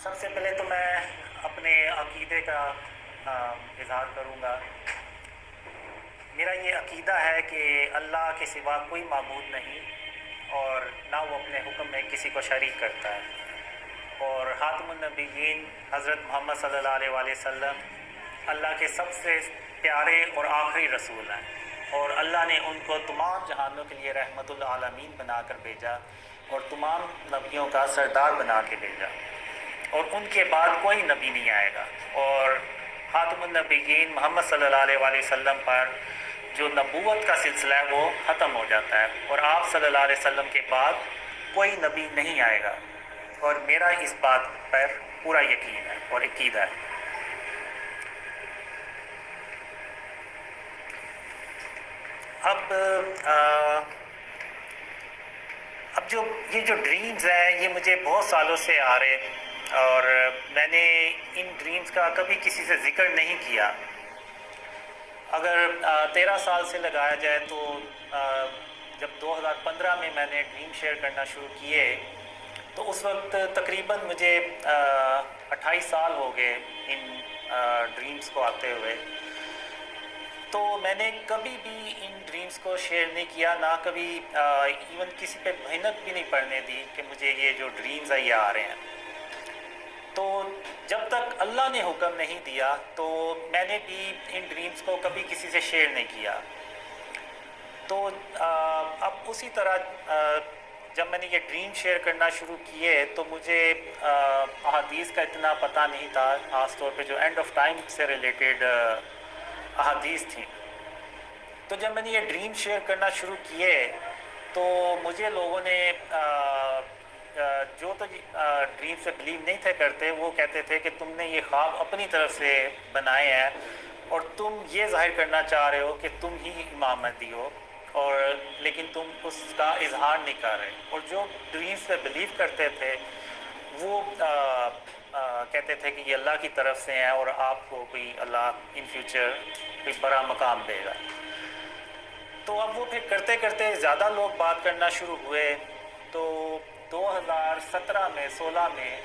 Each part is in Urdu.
سب سے پہلے تو میں اپنے عقیدے کا اظہار کروں گا۔ میرا یہ عقیدہ ہے کہ اللہ کے سوا کوئی معبود نہیں اور نہ وہ اپنے حکم میں کسی کو شریک کرتا ہے، اور خاتم النبیین حضرت محمد صلی اللہ علیہ وآلہ وسلم اللہ کے سب سے پیارے اور آخری رسول ہیں، اور اللہ نے ان کو تمام جہانوں کے لیے رحمت العالمین بنا کر بھیجا اور تمام نبیوں کا سردار بنا کے بھیجا، اور ان کے بعد کوئی نبی نہیں آئے گا، اور خاتم النبیین محمد صلی اللہ علیہ وآلہ وسلم پر جو نبوت کا سلسلہ ہے وہ ختم ہو جاتا ہے، اور آپ صلی اللہ علیہ وسلم کے بعد کوئی نبی نہیں آئے گا، اور میرا اس بات پر پورا یقین ہے اور عقیدہ ہے۔ اب جو ڈریمز ہیں یہ مجھے بہت سالوں سے آ رہے، اور میں نے ان ڈریمز کا کبھی کسی سے ذکر نہیں کیا۔ اگر 13 سال سے لگایا جائے تو جب 2015 میں نے ڈریم شیئر کرنا شروع کیے تو اس وقت تقریباً مجھے 28 سال ہو گئے ان ڈریمز کو آتے ہوئے، تو میں نے کبھی بھی ان ڈریمز کو شیئر نہیں کیا، نہ کبھی ایون کسی پہ محنت بھی نہیں پڑنے دی کہ مجھے یہ جو ڈریمز ہیں یہ آ رہے ہیں۔ تو جب تک اللہ نے حکم نہیں دیا تو میں نے بھی ان ڈریمز کو کبھی کسی سے شیئر نہیں کیا۔ تو اب اسی طرح جب میں نے یہ ڈریم شیئر کرنا شروع کیے تو مجھے احادیث کا اتنا پتہ نہیں تھا، خاص طور پہ جو اینڈ آف ٹائم سے ریلیٹڈ احادیث تھیں۔ تو جب میں نے یہ ڈریم شیئر کرنا شروع کیے تو مجھے لوگوں نے جو تو ڈریم سے بلیو نہیں تھے کرتے، وہ کہتے تھے کہ تم نے یہ خواب اپنی طرف سے بنائے ہیں اور تم یہ ظاہر کرنا چاہ رہے ہو کہ تم ہی امام مہدی ہو، اور لیکن تم اس کا اظہار نہیں کر رہے۔ اور جو ڈریم سے بلیو کرتے تھے وہ کہتے تھے کہ یہ اللہ کی طرف سے ہیں اور آپ کو کوئی اللہ ان فیوچر کوئی بڑا مقام دے گا۔ تو اب وہ پھر کرتے کرتے زیادہ لوگ بات کرنا شروع ہوئے، تو 2016 میں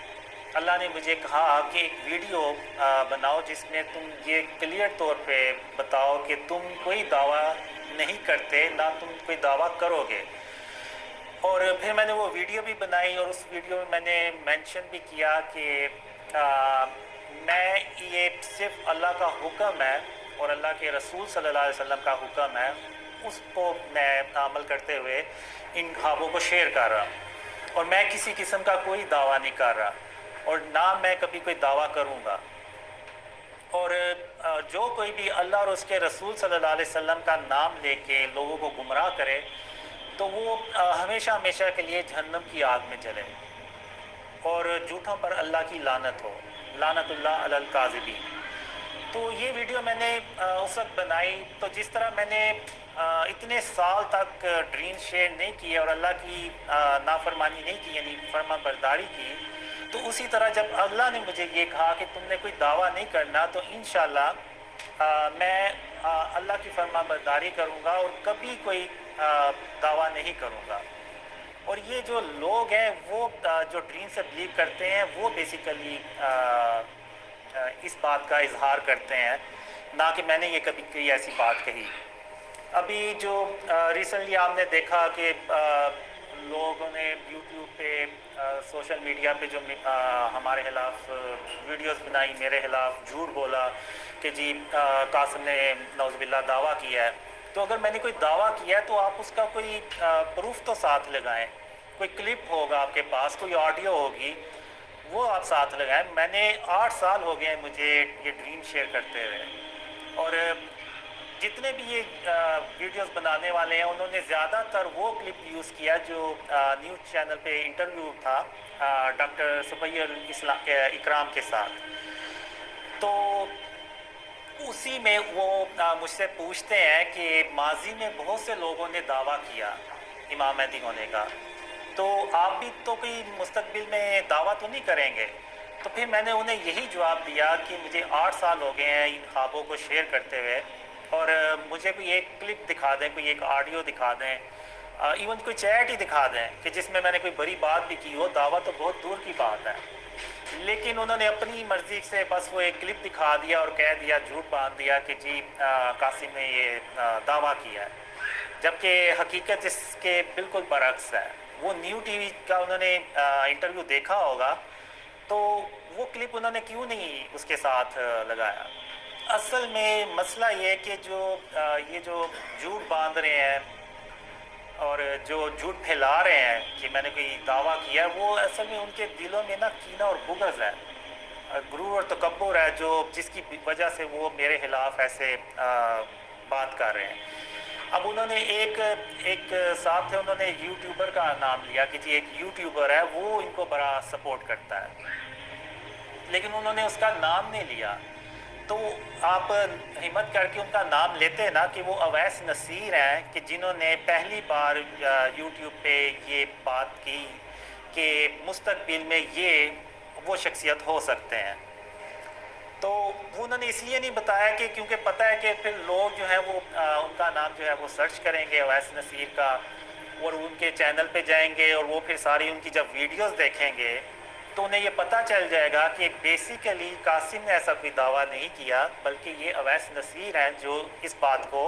اللہ نے مجھے کہا کہ ایک ویڈیو بناؤ جس میں تم یہ کلیئر طور پہ بتاؤ کہ تم کوئی دعویٰ نہیں کرتے، نہ تم کوئی دعویٰ کرو گے۔ اور پھر میں نے وہ ویڈیو بھی بنائی، اور اس ویڈیو میں میں نے مینشن بھی کیا کہ میں یہ صرف اللہ کا حکم ہے اور اللہ کے رسول صلی اللہ علیہ وسلم کا حکم ہے، اس کو میں عمل کرتے ہوئے ان خوابوں کو شیئر کر رہا ہوں، اور میں کسی قسم کا کوئی دعویٰ نہیں کر رہا اور نہ میں کبھی کوئی دعویٰ کروں گا۔ اور جو کوئی بھی اللہ اور اس کے رسول صلی اللہ علیہ وسلم کا نام لے کے لوگوں کو گمراہ کرے تو وہ ہمیشہ ہمیشہ کے لیے جہنم کی آگ میں جلے، اور جھوٹوں پر اللہ کی لعنت ہو، لعنت اللہ علی الکاذبین۔ تو یہ ویڈیو میں نے اس وقت بنائی، تو جس طرح میں نے اتنے سال تک ڈریم شیئر نہیں کیے اور اللہ کی نافرمانی نہیں کی، یعنی فرما برداری کی، تو اسی طرح جب اللہ نے مجھے یہ کہا کہ تم نے کوئی دعویٰ نہیں کرنا، تو انشاءاللہ میں اللہ کی فرما برداری کروں گا اور کبھی کوئی دعویٰ نہیں کروں گا۔ اور یہ جو لوگ ہیں وہ جو ڈریم سے بلیو کرتے ہیں وہ بیسیکلی اس بات کا اظہار کرتے ہیں، نہ کہ میں نے یہ کبھی کوئی ایسی بات کہی۔ ابھی جو ریسنٹلی آپ نے دیکھا کہ لوگوں نے یوٹیوب پہ سوشل میڈیا پہ جو ہمارے خلاف ویڈیوز بنائی، میرے خلاف جھوٹ بولا کہ جی قاسم نے نعوذ باللہ دعویٰ کیا ہے، تو اگر میں نے کوئی دعویٰ کیا ہے تو آپ اس کا کوئی پروف تو ساتھ لگائیں، کوئی کلپ ہوگا آپ کے پاس، کوئی آڈیو ہوگی، وہ آپ ساتھ لگائیں۔ میں نے 8 سال ہو گئے ہیں مجھے یہ ڈریم شیئر کرتے ہوئے، اور جتنے بھی یہ ویڈیوز بنانے والے ہیں انہوں نے زیادہ تر وہ کلپ یوز کیا جو نیوز چینل پہ انٹرویو تھا ڈاکٹر صفی اکرام کے ساتھ، تو اسی میں وہ مجھ سے پوچھتے ہیں کہ ماضی میں بہت سے لوگوں نے دعویٰ کیا امام مہدی ہونے کا، تو آپ بھی تو کوئی مستقبل میں دعویٰ تو نہیں کریں گے؟ تو پھر میں نے انہیں یہی جواب دیا کہ مجھے 8 سال ہو گئے ہیں ان خوابوں کو شیئر کرتے ہوئے، اور مجھے کوئی ایک کلپ دکھا دیں، کوئی ایک آڈیو دکھا دیں، ایون کوئی چیٹ ہی دکھا دیں کہ جس میں نے کوئی بڑی بات بھی کی ہو، دعویٰ تو بہت دور کی بات ہے۔ لیکن انہوں نے اپنی مرضی سے بس وہ ایک کلپ دکھا دیا اور کہہ دیا، جھوٹ باندھ دیا کہ جی قاسم نے یہ دعویٰ کیا ہے، جبکہ حقیقت اس کے بالکل برعکس ہے۔ وہ نیو ٹی وی کا انہوں نے انٹرویو دیکھا ہوگا، تو وہ کلپ انہوں نے کیوں نہیں اس کے ساتھ لگایا؟ اصل میں مسئلہ یہ ہے کہ یہ جو جھوٹ باندھ رہے ہیں اور جو جھوٹ پھیلا رہے ہیں کہ میں نے کوئی دعویٰ کیا ہے، وہ اصل میں ان کے دلوں میں نا کینہ اور بغض ہے، غرور اور تکبر ہے، جس کی وجہ سے وہ میرے خلاف ایسے بات کر رہے ہیں۔ اب انہوں نے ایک صاحب تھے، انہوں نے یوٹیوبر کا نام لیا کہ جی ایک یوٹیوبر ہے، وہ ان کو بڑا سپورٹ کرتا ہے، لیکن انہوں نے اس کا نام نہیں لیا۔ تو آپ ہمت کر کے ان کا نام لیتے ہیں نا کہ وہ اویس نصیر ہیں کہ جنہوں نے پہلی بار یوٹیوب پہ یہ بات کی کہ مستقبل میں یہ وہ شخصیت ہو سکتے ہیں۔ تو انہوں نے اس لیے نہیں بتایا کہ کیونکہ پتہ ہے کہ پھر لوگ جو ہیں وہ ان کا نام جو ہے وہ سرچ کریں گے اویس نصیر کا، اور ان کے چینل پہ جائیں گے، اور وہ پھر ساری ان کی جب ویڈیوز دیکھیں گے تو انہیں یہ پتہ چل جائے گا کہ بیسیکلی قاسم نے ایسا کوئی دعویٰ نہیں کیا، بلکہ یہ اویس نصیر ہیں جو اس بات کو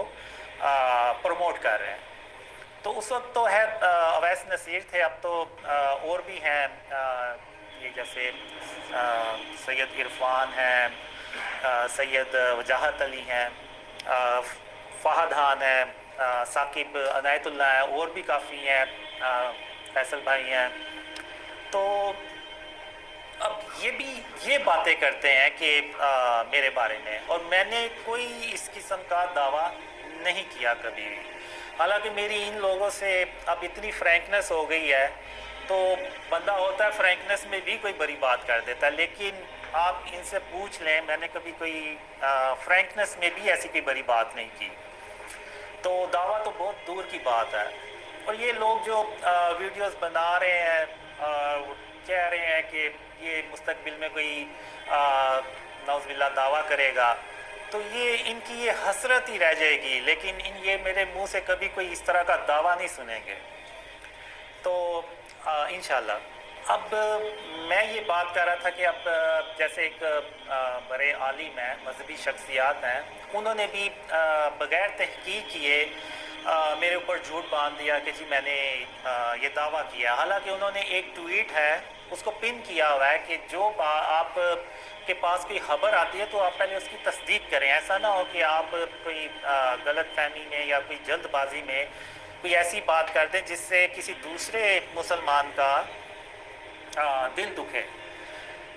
پروموٹ کر رہے ہیں۔ تو اس وقت تو ہے اویس نصیر تھے، اب تو اور بھی ہیں، یہ جیسے سید عرفان ہیں، سید وجاہت علی ہیں، فہد خان ہیں، ثاقب عنایت اللہ ہیں، اور بھی کافی ہیں، فیصل بھائی ہیں۔ تو اب یہ باتیں کرتے ہیں کہ میرے بارے میں، اور میں نے کوئی اس قسم کا دعویٰ نہیں کیا کبھی بھی۔ حالانکہ میری ان لوگوں سے اب اتنی فرینکنس ہو گئی ہے، تو بندہ ہوتا ہے فرینکنس میں بھی کوئی بڑی بات کر دیتا ہے، لیکن آپ ان سے پوچھ لیں میں نے کبھی کوئی فرینکنس میں بھی ایسی کوئی بڑی بات نہیں کی۔ تو دعویٰ تو بہت دور کی بات ہے۔ اور یہ لوگ جو ویڈیوز بنا رہے ہیں، کہہ رہے ہیں کہ یہ مستقبل میں کوئی نعوذ باللہ دعویٰ کرے گا، تو یہ ان کی یہ حسرت ہی رہ جائے گی، لیکن یہ میرے منہ سے کبھی کوئی اس طرح کا دعویٰ نہیں سنیں گے۔ تو انشاءاللہ اب میں یہ بات کر رہا تھا کہ اب جیسے ایک بڑے عالم ہیں، مذہبی شخصیات ہیں، انہوں نے بھی بغیر تحقیق کیے میرے اوپر جھوٹ باندھ دیا کہ جی میں نے یہ دعویٰ کیا۔ حالانکہ انہوں نے ایک ٹویٹ ہے اس کو پن کیا ہوا ہے کہ جو آپ کے پاس کوئی خبر آتی ہے تو آپ پہلے اس کی تصدیق کریں، ایسا نہ ہو کہ آپ کوئی غلط فہمی میں یا کوئی جلد بازی میں کوئی ایسی بات کر دیں جس سے کسی دوسرے مسلمان کا دل دکھے۔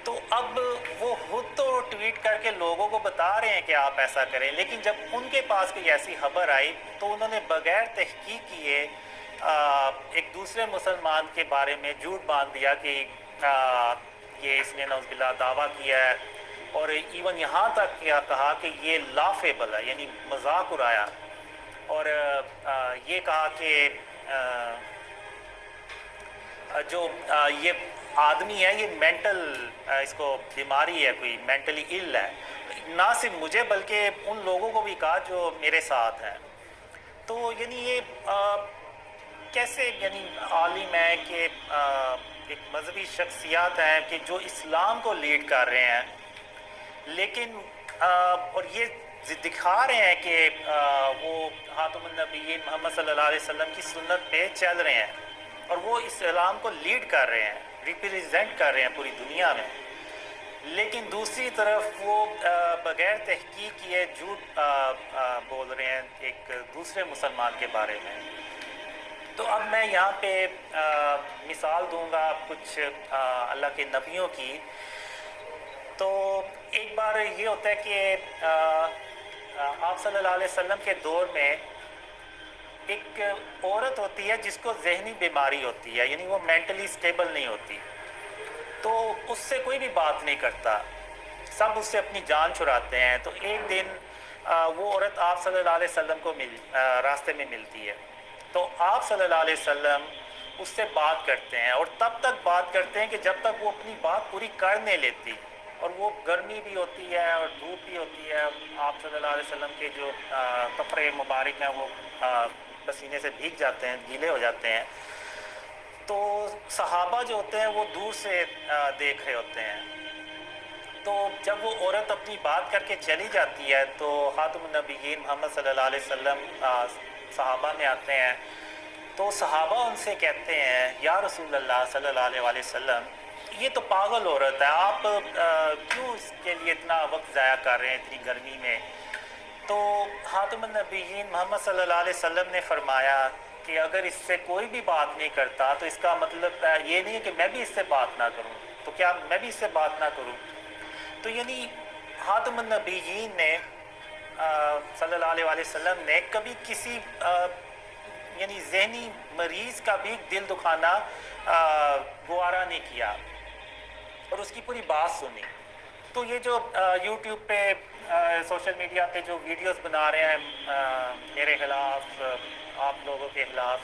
تو اب وہ خود تو ٹویٹ کر کے لوگوں کو بتا رہے ہیں کہ آپ ایسا کریں، لیکن جب ان کے پاس کوئی ایسی خبر آئی تو انہوں نے بغیر تحقیق کیے ایک دوسرے مسلمان کے بارے میں جھوٹ باندھ دیا کہ یہ اس نے نعوذ باللہ دعویٰ کیا ہے، اور ایون یہاں تک کہا کہ یہ لافیبل ہے، یعنی مذاق اڑایا، اور یہ کہا کہ جو یہ آدمی ہے یہ مینٹل اس کو بیماری ہے، کوئی مینٹلی ill ہے، نہ صرف مجھے بلکہ ان لوگوں کو بھی کہا جو میرے ساتھ ہیں۔ تو یعنی یہ کیسے یعنی عالم ہے کہ ایک مذہبی شخصیات ہیں کہ جو اسلام کو لیڈ کر رہے ہیں، لیکن اور یہ دکھا رہے ہیں کہ وہ خاتم النبیین محمد صلی اللہ علیہ وسلم کی سنت پہ چل رہے ہیں، اور وہ اسلام کو لیڈ کر رہے ہیں، ریپریزنٹ کر رہے ہیں پوری دنیا میں، لیکن دوسری طرف وہ بغیر تحقیق کیے جھوٹ بول رہے ہیں ایک دوسرے مسلمان کے بارے میں۔ تو اب میں یہاں پہ مثال دوں گا کچھ اللہ کے نبیوں کی۔ تو ایک بار یہ ہوتا ہے کہ آپ صلی اللہ علیہ وسلم کے دور میں ایک عورت ہوتی ہے جس کو ذہنی بیماری ہوتی ہے، یعنی وہ مینٹلی سٹیبل نہیں ہوتی، تو اس سے کوئی بھی بات نہیں کرتا، سب اس سے اپنی جان چھڑاتے ہیں۔ تو ایک دن وہ عورت آپ صلی اللہ علیہ وسلم کو راستے میں ملتی ہے، تو آپ صلی اللہ علیہ وسلم اس سے بات کرتے ہیں، اور تب تک بات کرتے ہیں کہ جب تک وہ اپنی بات پوری کر نہیں لیتی، اور وہ گرمی بھی ہوتی ہے اور دھوپ بھی ہوتی ہے، آپ صلی اللہ علیہ وسلم کے جو کپڑے مبارک ہیں وہ پسینے سے بھیگ جاتے ہیں، گیلے ہو جاتے ہیں۔ تو صحابہ جو ہوتے ہیں وہ دور سے دیکھ رہے ہوتے ہیں، تو جب وہ عورت اپنی بات کر کے چلی جاتی ہے تو خاتم النبیین محمد صلی اللہ علیہ وسلم صحابہ میں آتے ہیں، تو صحابہ ان سے کہتے ہیں یا رسول اللہ صلی اللہ علیہ وسلم، یہ تو پاگل عورت ہے، آپ کیوں اس کے لیے اتنا وقت ضائع کر رہے ہیں اتنی گرمی میں؟ تو خاتم النبیین محمد صلی اللہ علیہ وسلم نے فرمایا کہ اگر اس سے کوئی بھی بات نہیں کرتا تو اس کا مطلب یہ نہیں ہے کہ میں بھی اس سے بات نہ کروں، تو کیا میں بھی اس سے بات نہ کروں؟ تو یعنی خاتم النبیین نے صلی اللہ علیہ وسلم نے کبھی کسی یعنی ذہنی مریض کا بھی دل دکھانا گوارا نہیں کیا اور اس کی پوری بات سنی۔ تو یہ جو یوٹیوب پہ سوشل میڈیا پہ جو ویڈیوز بنا رہے ہیں میرے خلاف، آپ لوگوں کے خلاف،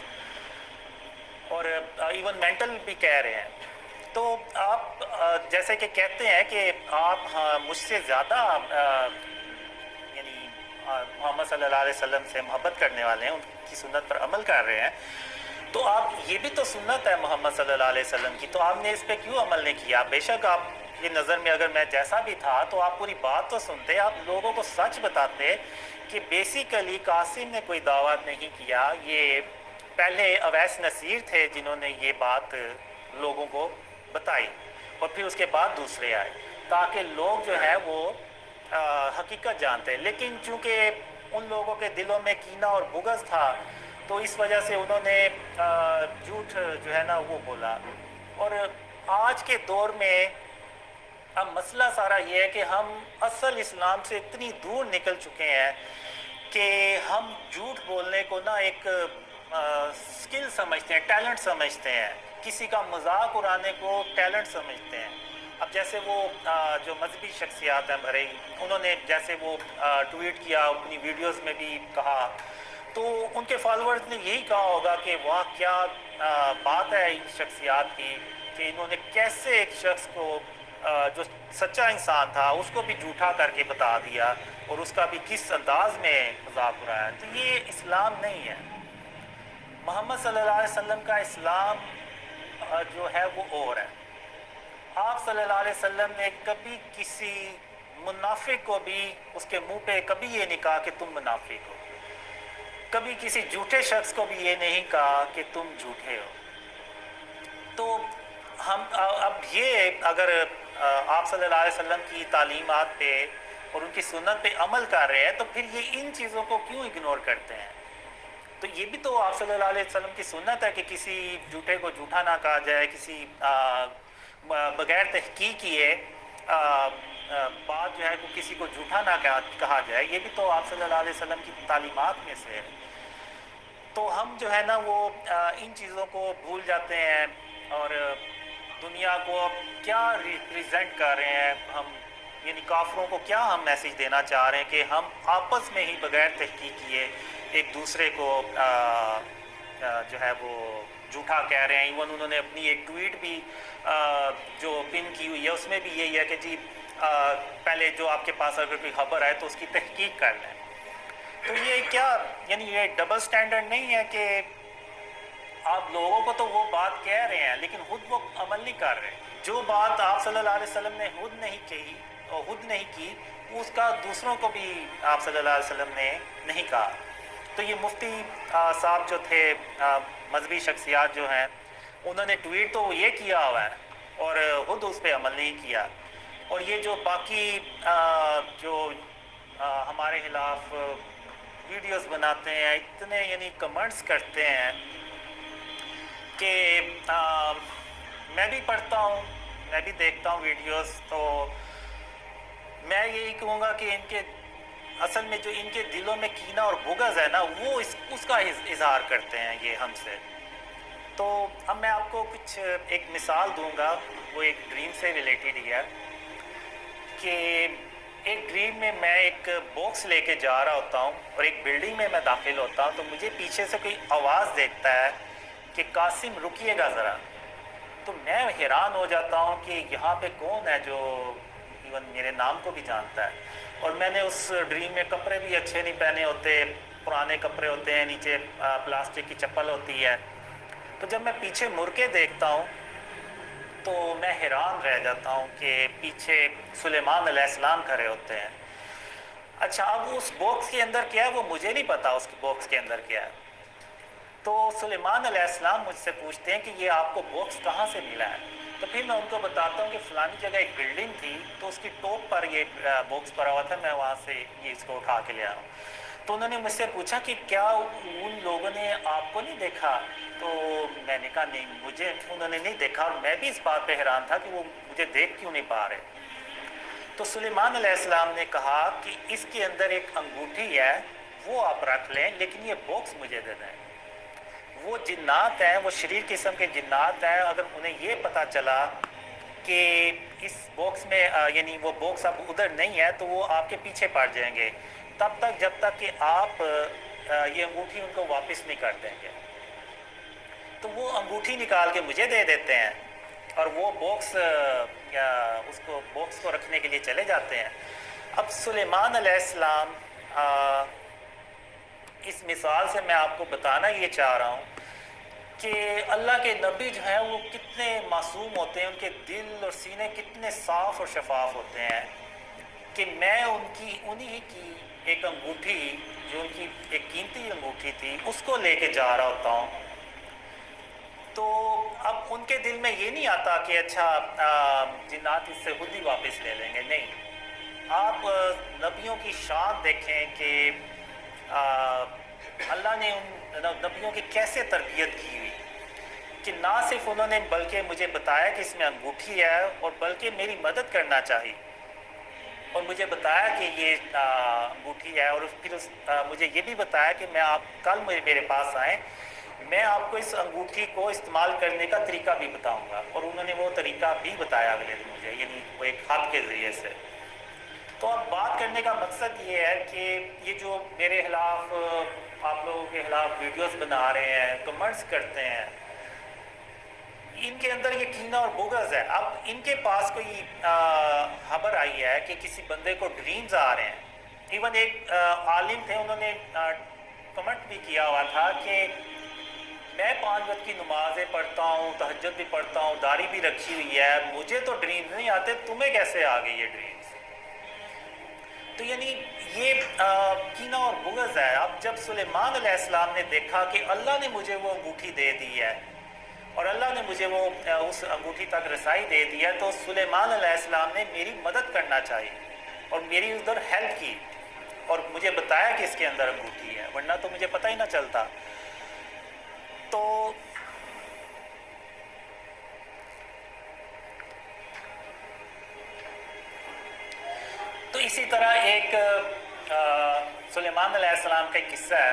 اور ایون مینٹل بھی کہہ رہے ہیں، تو آپ جیسے کہ کہتے ہیں کہ آپ مجھ سے زیادہ یعنی محمد صلی اللہ علیہ وسلم سے محبت کرنے والے ہیں، ان کی سنت پر عمل کر رہے ہیں، تو آپ یہ بھی تو سنت ہے محمد صلی اللہ علیہ وسلم کی، تو آپ نے اس پہ کیوں عمل نہیں کیا؟ بے شک آپ یہ نظر میں اگر میں جیسا بھی تھا تو آپ پوری بات تو سنتے، آپ لوگوں کو سچ بتاتے کہ بیسیکلی قاسم نے کوئی دعوت نہیں کیا، یہ پہلے اویس نصیر تھے جنہوں نے یہ بات لوگوں کو بتائی، اور پھر اس کے بعد دوسرے آئے تاکہ لوگ جو ہے وہ حقیقت جانتے۔ لیکن چونکہ ان لوگوں کے دلوں میں کینہ اور بغض تھا تو اس وجہ سے انہوں نے جھوٹ جو ہے نا وہ بولا۔ اور آج کے دور میں اب مسئلہ سارا یہ ہے کہ ہم اصل اسلام سے اتنی دور نکل چکے ہیں کہ ہم جھوٹ بولنے کو نا ایک سکل سمجھتے ہیں، ٹیلنٹ سمجھتے ہیں، کسی کا مذاق اڑانے کو ٹیلنٹ سمجھتے ہیں۔ اب جیسے وہ جو مذہبی شخصیات ہیں بھرے، انہوں نے جیسے وہ ٹویٹ کیا، اپنی ویڈیوز میں بھی کہا، تو ان کے فالورز نے یہی کہا ہوگا کہ واہ کیا بات ہے ان شخصیات کی کہ انہوں نے کیسے ایک شخص کو جو سچا انسان تھا اس کو بھی جھوٹا کر کے بتا دیا اور اس کا بھی کس انداز میں مذاق اڑایا۔ تو یہ اسلام نہیں ہے۔ محمد صلی اللہ علیہ وسلم کا اسلام جو ہے وہ اور ہے۔ آپ صلی اللہ علیہ وسلم نے کبھی کسی منافق کو بھی اس کے منہ پہ کبھی یہ نہیں کہا کہ تم منافق ہو، کبھی کسی جھوٹے شخص کو بھی یہ نہیں کہا کہ تم جھوٹے ہو۔ تو ہم اب یہ اگر آپ صلی اللہ علیہ وسلم کی تعلیمات پہ اور ان کی سنت پہ عمل کر رہے ہیں تو پھر یہ ان چیزوں کو کیوں اگنور کرتے ہیں؟ تو یہ بھی تو آپ صلی اللہ علیہ وسلم کی سنت ہے کہ کسی جھوٹے کو جھوٹا نہ کہا جائے، کسی بغیر تحقیق کیے بات جو ہے کہ کسی کو جھوٹا نہ کہا جائے، یہ بھی تو آپ صلی اللہ علیہ وسلم کی تعلیمات میں سے ہے۔ تو ہم جو ہے نا وہ ان چیزوں کو بھول جاتے ہیں اور دنیا کو کیا ریپریزنٹ کر رہے ہیں ہم، یعنی کافروں کو کیا ہم میسیج دینا چاہ رہے ہیں کہ ہم آپس میں ہی بغیر تحقیق کیے ایک دوسرے کو جو ہے وہ جھوٹا کہہ رہے ہیں۔ ایون انہوں نے اپنی ایک ٹویٹ بھی جو پن کی ہوئی ہے اس میں بھی یہی ہے کہ جی پہلے جو آپ کے پاس اگر کوئی خبر آئے تو اس کی تحقیق کر لیں۔ تو یہ کیا یعنی یہ ڈبل سٹینڈرڈ نہیں ہے کہ آپ لوگوں کو تو وہ بات کہہ رہے ہیں لیکن خود وہ عمل نہیں کر رہے؟ جو بات آپ صلی اللہ علیہ وسلم نے خود نہیں کہی اور خود نہیں کی اس کا دوسروں کو بھی آپ صلی اللہ علیہ وسلم نے نہیں کہا۔ تو یہ مفتی صاحب جو تھے، مذہبی شخصیات جو ہیں، انہوں نے ٹویٹ تو یہ کیا ہوا ہے اور خود اس پہ عمل نہیں کیا۔ اور یہ جو باقی جو ہمارے خلاف ویڈیوز بناتے ہیں، اتنے یعنی کمنٹس کرتے ہیں کہ میں بھی پڑھتا ہوں، میں بھی دیکھتا ہوں ویڈیوز، تو میں یہی کہوں گا کہ ان کے اصل میں جو ان کے دلوں میں کینہ اور بغض ہے نا وہ اس کا اظہار کرتے ہیں یہ ہم سے۔ تو اب میں آپ کو کچھ ایک مثال دوں گا، وہ ایک ڈریم سے ریلیٹڈ ہی ہے کہ ایک ڈریم میں میں ایک باکس لے کے جا رہا ہوتا ہوں اور ایک بلڈنگ میں میں داخل ہوتا ہوں تو مجھے پیچھے سے کوئی آواز دیتا ہے کہ قاسم رکیے گا ذرا۔ تو میں حیران ہو جاتا ہوں کہ یہاں پہ کون ہے جو ایون میرے نام کو بھی جانتا ہے۔ اور میں نے اس ڈریم میں کپڑے بھی اچھے نہیں پہنے ہوتے، پرانے کپڑے ہوتے ہیں، نیچے پلاسٹک کی چپل ہوتی ہے۔ تو جب میں پیچھے مڑ کے دیکھتا ہوں تو میں حیران رہ جاتا ہوں کہ پیچھے سلیمان علیہ السلام کھڑے ہوتے ہیں. اچھا اب اس باکس کے اندر کیا ہے وہ مجھے نہیں پتا اس باکس کے اندر کیا ہے. تو سلیمان علیہ السلام مجھ سے پوچھتے ہیں کہ یہ آپ کو باکس کہاں سے ملا ہے. تو پھر میں ان کو بتاتا ہوں کہ فلانی جگہ ایک بلڈنگ تھی تو اس کی ٹاپ پر یہ باکس پڑا ہوا تھا, میں وہاں سے یہ اس کو اٹھا کے لے آیا ہوں. تو انہوں نے مجھ سے پوچھا کہ کیا ان لوگوں نے آپ کو نہیں دیکھا. تو میں نے کہا نہیں, مجھے انہوں نے نہیں دیکھا, اور میں بھی اس بات پہ حیران تھا کہ وہ مجھے دیکھ کیوں نہیں پا رہے. تو سلیمان علیہ السلام نے کہا کہ اس کے اندر ایک انگوٹھی ہے, وہ آپ رکھ لیں, لیکن یہ باکس مجھے دے دیں. وہ جنات ہیں, وہ شریر قسم کے جنات ہیں, اگر انہیں یہ پتہ چلا کہ اس باکس میں یعنی وہ باکس اب ادھر نہیں ہے تو وہ آپ کے پیچھے پڑ جائیں گے تب تک جب تک کہ آپ یہ انگوٹھی ان کو واپس نہیں کر دیں گے. تو وہ انگوٹھی نکال کے مجھے دے دیتے ہیں اور وہ باکس اس کو باکس کو رکھنے کے لیے چلے جاتے ہیں. اب سلیمان علیہ السلام اس مثال سے میں آپ کو بتانا یہ چاہ رہا ہوں کہ اللہ کے نبی جو ہیں وہ کتنے معصوم ہوتے ہیں, ان کے دل اور سینے کتنے صاف اور شفاف ہوتے ہیں کہ میں انہی کی ایک انگوٹھی جو ان کی ایک قیمتی انگوٹھی تھی اس کو لے کے جا رہا ہوتا ہوں. تو اب ان کے دل میں یہ نہیں آتا کہ اچھا جنات اس سے خود ہی واپس لے لیں گے. نہیں, آپ نبیوں کی شان دیکھیں کہ اللہ نے ان نبیوں کی کیسے تربیت کی ہوئی کہ نہ صرف انہوں نے بلکہ مجھے بتایا کہ اس میں انگوٹھی ہے, اور بلکہ میری مدد کرنا چاہی اور مجھے بتایا کہ یہ انگوٹھی ہے, اور پھر مجھے یہ بھی بتایا کہ میں آپ کل میرے پاس آئیں, میں آپ کو اس انگوٹھی کو استعمال کرنے کا طریقہ بھی بتاؤں گا. اور انہوں نے وہ طریقہ بھی بتایا اگلے دن مجھے, یعنی وہ ایک خط کے ذریعے سے. تو اب بات کرنے کا مقصد یہ ہے کہ یہ جو میرے خلاف آپ لوگوں کے خلاف ویڈیوز بنا رہے ہیں, کمنٹس کرتے ہیں, ان کے اندر یہ کینہ اور بغض ہے. اب ان کے پاس کوئی خبر آئی ہے کہ کسی بندے کو ڈریمز آ رہے ہیں. ایون ایک عالم تھے, انہوں نے کمنٹ بھی کیا ہوا تھا کہ میں 5 وقت کی نمازیں پڑھتا ہوں, تہجد بھی پڑھتا ہوں, داڑھی بھی رکھی ہوئی ہے, مجھے تو ڈریمز نہیں آتے, تمہیں کیسے آ گئی یہ ڈریمز. تو یعنی یہ کینہ اور بغض ہے. اب جب سلیمان علیہ السلام نے دیکھا کہ اللہ نے مجھے وہ انگوٹھی دے دی ہے اور اللہ نے مجھے وہ اس انگوٹھی تک رسائی دے دی ہے, تو سلیمان علیہ السلام نے میری مدد کرنا چاہی اور میری ادھر ہیلپ کی اور مجھے بتایا کہ اس کے اندر انگوٹھی ہے, ورنہ تو مجھے پتہ ہی نہ چلتا. تو اسی طرح ایک سلیمان علیہ السلام کا ایک قصہ ہے.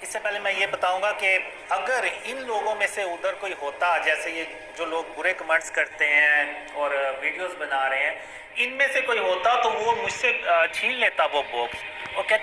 اس سے پہلے میں یہ بتاؤں گا کہ اگر ان لوگوں میں سے ادھر کوئی ہوتا, جیسے یہ جو لوگ برے کمنٹس کرتے ہیں اور ویڈیوز بنا رہے ہیں, ان میں سے کوئی ہوتا تو وہ مجھ سے چھین لیتا وہ باکس اور کہتا